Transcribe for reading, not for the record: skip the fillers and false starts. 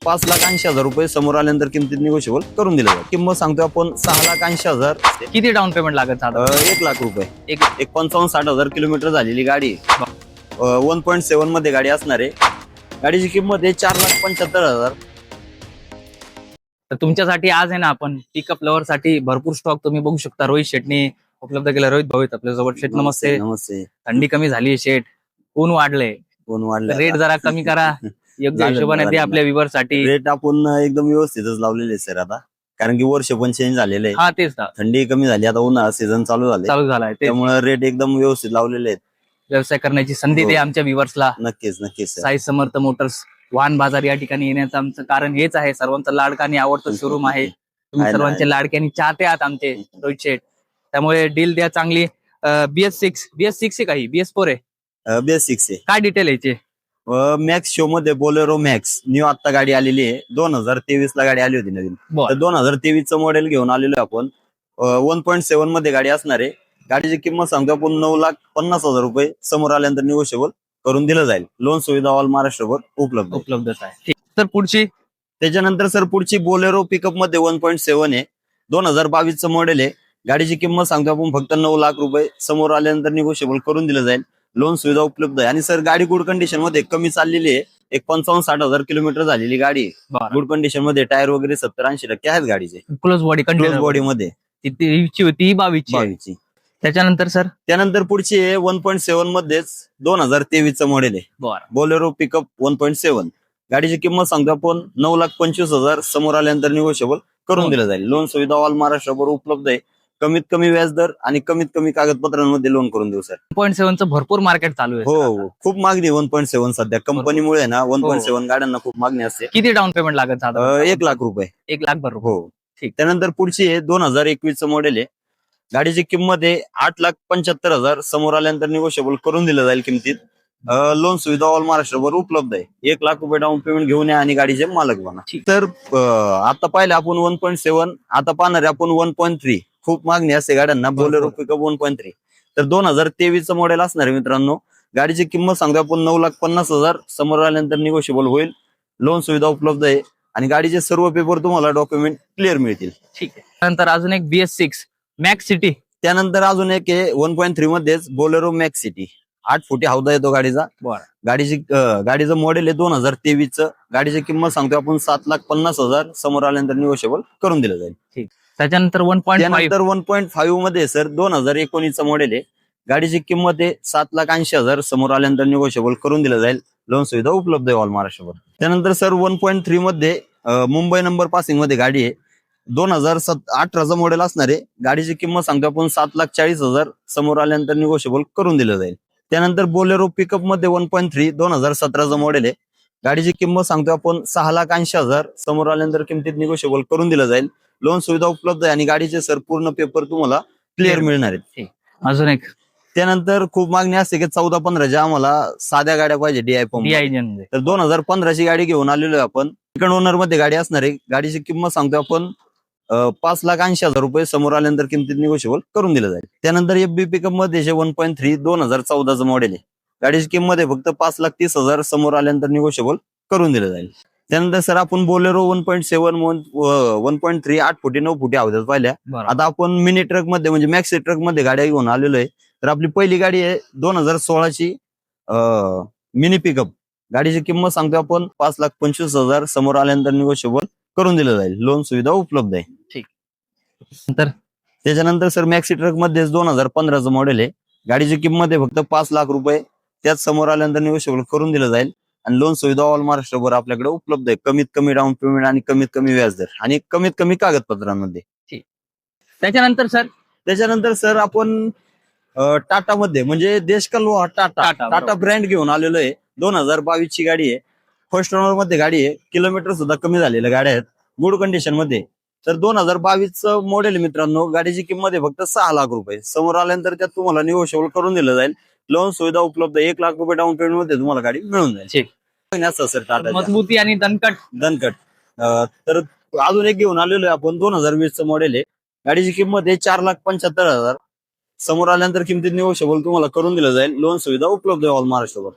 ₹5,80,000 समोर आल्यानंतर किमतीत निगोशिएबल करून दिलं जाईल. किंमत सांगतो आपण ₹6,80,000. किती डाऊन पेमेंट लागत साधारण? ₹1,00,000. एक 55-60 किलोमीटर झालेली गाडी. 1.7 मध्ये गाडी असणार आहे. गाडीची किंमत आहे ₹4,75,000. तर तुमच्यासाठी आज आहे ना आपण पिकअप लवर साठी भरपूर स्टॉक तुम्ही बघू शकता. रोहित शेटने उपलब्ध केला. रोहित भाऊ आहेत आपल्यासोबत. शेट नमस्ते. नमस्ते. थंडी कमी झाली शेट, ऊन वाढले, कोण वाढलं? रेट जरा कमी करा योग्य हिशोबाने द्या आपल्या व्ह्यूअर साठी. रेट आपण एकदम व्यवस्थितच लावलेले सर आता, कारण की वर्ष पण चेंज झालेलं आहे. हा तेच ना, थंडी कमी झाली, आता उन्हाळा सीझन चालू झाले, चालू झालाय ते. त्यामुळे रेट एकदम व्यवस्थित लावलेले आहेत. व्यवसाय करण्याची संधी हो. दे आमच्या व्ह्यूअर्सला. नक्कीच नक्कीच सर. साई समर्थ मोटर्स वाहन बाजार या ठिकाणी येण्याचं आमचं कारण हेच आहे. सर्वांचं लाडका आणि आवडतं शोरूम आहे. तुम्ही आहे ना, सर्वांचे लाडके आणि चाहते आहात आमचे रोहित शेट. त्यामुळे डील द्या चांगली. BS6 आहे काही BS4 आहे? बेसिक्स आहे. काय डिटेल यायचे? मॅक्स शो मध्ये बोलेरो मॅक्स न्यू आता गाडी आलेली आहे. 2023 ला गाडी आली होती नवीन. तर 2023 चं मॉडेल घेऊन आलेलो आहे आपण. 1.7 मध्ये गाडी असणार आहे. गाडीची किंमत सांगतो आपण ₹9,50,000 समोर आल्यानंतर निगोशिएबल करून दिलं जाईल. लोन सुविधा ऑल महाराष्ट्रभर उपलब्धच आहे. ठीक. तर पुढची त्याच्यानंतर सर पुढची बोलेरो पिकअप मध्ये 1.7 आहे. 2022 चं मॉडेल आहे. गाडीची किंमत सांगतो आपण फक्त ₹9,00,000 समोर आल्यानंतर निगोशिएबल करून दिलं जाईल. लोन सुविधा उपलब्ध आहे. आणि सर गाडी गुड कंडिशन मध्ये कमी चाललेली आहे. 55-60 किलोमीटर झालेली गाडी. गुड कंडिशन मध्ये टायर वगैरे 70-80% आहेत गाडीचे. क्लोज बॉडी क्लोज बॉडी मध्ये. ती होती 22ची. त्याच्यानंतर सर त्यानंतर पुढची आहे 1.7 मध्येच 2023 चं मॉडेल आहे. Bolero pickup 1.7. गाडीची किंमत सांगतो आपण ₹9,25,000 समोर आल्यानंतर निगोशिएबल करून दिलं जाईल. लोन सुविधा ऑल महाराष्ट्रभर उपलब्ध आहे. कमीत कमी व्याजदर आणि कमीत कमी कागदपत्रांमध्ये लोन करून देऊ सर. 1.7 चं भरपूर मार्केट चालू आहे. हो, खूप मागणी 1.7 सध्या कंपनीमुळे ना 1.7 गाड्यांना खूप मागणी असते. किती डाऊन पेमेंट लागत साधारण? ₹1,00,000. ₹1,00,000. हो. ठीक. त्यानंतर पुढची आहे 2021 चं मॉडेल आहे. गाडीची किंमत आहे ₹8,75,000 समोर आल्यानंतर निगोशिएबल करून दिलं जाईल किमतीत. लोन सुविधा ऑल महाराष्ट्रभर उपलब्ध आहे. ₹1,00,000 डाऊन पेमेंट घेऊन या आणि गाडीचे मालक बना. तर आता पाहिलं आपण 1.7, आता पाहणार आहे आपण 1.3. खूप मागणी असते गाड्यांना. Bolero pickup 1.3. तर 2023 चं मॉडेल असणार आहे मित्रांनो. गाडीची किंमत सांगतो आपण ₹9,50,000 समोर आल्यानंतर निगोशिएबल होईल. लोन सुविधा उपलब्ध आहे आणि गाडीचे सर्व पेपर तुम्हाला डॉक्युमेंट क्लिअर मिळतील. ठीक आहे. नंतर अजून एक BS6 मॅक्स सिटी. त्यानंतर अजून एक आहे 1.3 मध्येच बोलेरो मॅक्स सिटी. 8 फुटी हौदा येतो गाडीचा. गाडीचं मॉडेल आहे 2023 चं. गाडीची किंमत सांगतो आपण ₹7,50,000 समोर आल्यानंतर निगोशिएबल करून दिलं जाईल. ठीक. त्याच्यानंतर 1.5 मध्ये सर 2019 चं मॉडेल आहे. गाडीची किंमत आहे ₹7,80,000 समोर आल्यानंतर निगोशिएबल करून दिलं जाईल. लोन सुविधा उपलब्ध आहे ऑल महाराष्ट्रभर. त्यानंतर सर 1.3 मध्ये मुंबई नंबर पासिंग मध्ये गाडी आहे. 2018चं मॉडेल असणार आहे. गाडीची किंमत सांगतो आपण ₹7,40,000 समोर आल्यानंतर निगोशिएबल करून दिलं जाईल. त्यानंतर बोलेरो पिकअप मध्ये 1.3 2017चं मॉडेल आहे. गाडीची किंमत सांगतो आपण ₹6,80,000 समोर आल्यानंतर किमतीत निगोशिएबल करून दिलं जाईल. लोन सुविधा उपलब्ध आहे आणि गाडीचे सर पूर्ण पेपर तुम्हाला क्लिअर मिळणार आहेत. अजून एक त्यानंतर खूप मागणी असते की 14-15 आम्हाला साध्या गाड्या पाहिजे DI पंप. तर 2015ची गाडी घेऊन आलेलो आहे आपण. सेकंड ओनर मध्ये गाडी असणार आहे. गाडीची किंमत सांगतो आपण ₹5,80,000 समोर आल्यानंतर किमतीत निगोशिएबल करून दिलं जाईल. त्यानंतर FB पिकअप मध्ये 1.3 2014चं मॉडेल आहे. गाडीची किंमत आहे फक्त ₹5,30,000 समोर आल्यानंतर निगोशिएबल करून दिलं जाईल. त्यानंतर सर आपण बोलेरो 1.7 1.3 8 फुटी 9 फुटी हौद्यात पाहिल्या. आता आपण मिनी ट्रक मध्ये म्हणजे मॅक्सी ट्रक मध्ये गाड्या घेऊन आलेलो आहे. तर आपली पहिली गाडी आहे 2016ची मिनी पिकअप. गाडीची किंमत सांगतो आपण ₹5,25,000 समोर आल्यानंतर निगोशिएबल करून दिलं जाईल. लोन सुविधा उपलब्ध आहे. ठीक. त्याच्यानंतर सर मॅक्सी ट्रक मध्ये 2015चं मॉडेल आहे. गाडीची किंमत आहे फक्त ₹5,00,000. त्याच समोर आल्यानंतर निगोशिएबल करून दिलं जाईल आणि लोन सुविधा ऑल महाराष्ट्रभर आपल्याकडे उपलब्ध आहे. कमीत कमी डाऊन पेमेंट आणि कमीत कमी व्याजदर आणि कमीत कमी कागदपत्रांमध्ये. त्याच्यानंतर सर आपण टाटा मध्ये म्हणजे देशकल टाटा ब्रँड घेऊन आलेलो आहे. 2022ची गाडी आहे. फर्स्ट ओनर मध्ये गाडी आहे. किलोमीटर सुद्धा कमी झालेल्या गाड्या आहेत. गुड कंडिशन मध्ये. तर 2022चं मॉडेल मित्रांनो. गाडीची किंमत आहे फक्त ₹6,00,000 समोर आल्यानंतर त्यात तुम्हाला निगोशिएबल करून दिलं जाईल. लोन सुविधा उपलब्ध आहे. ₹1,00,000 डाऊन पेमेंट मध्ये तुम्हाला गाडी मिळून जाईल. सर टाटा मजबूती आणि दणकट. तर अजून एक घेऊन आलेलो आहे आपण 2020चं मॉडेल आहे. गाडीची किंमत आहे ₹4,75,000 समोर आल्यानंतर किमतीत निगोशिएबल तुम्हाला करून दिलं जाईल. लोन सुविधा उपलब्ध आहे ऑल महाराष्ट्रभर.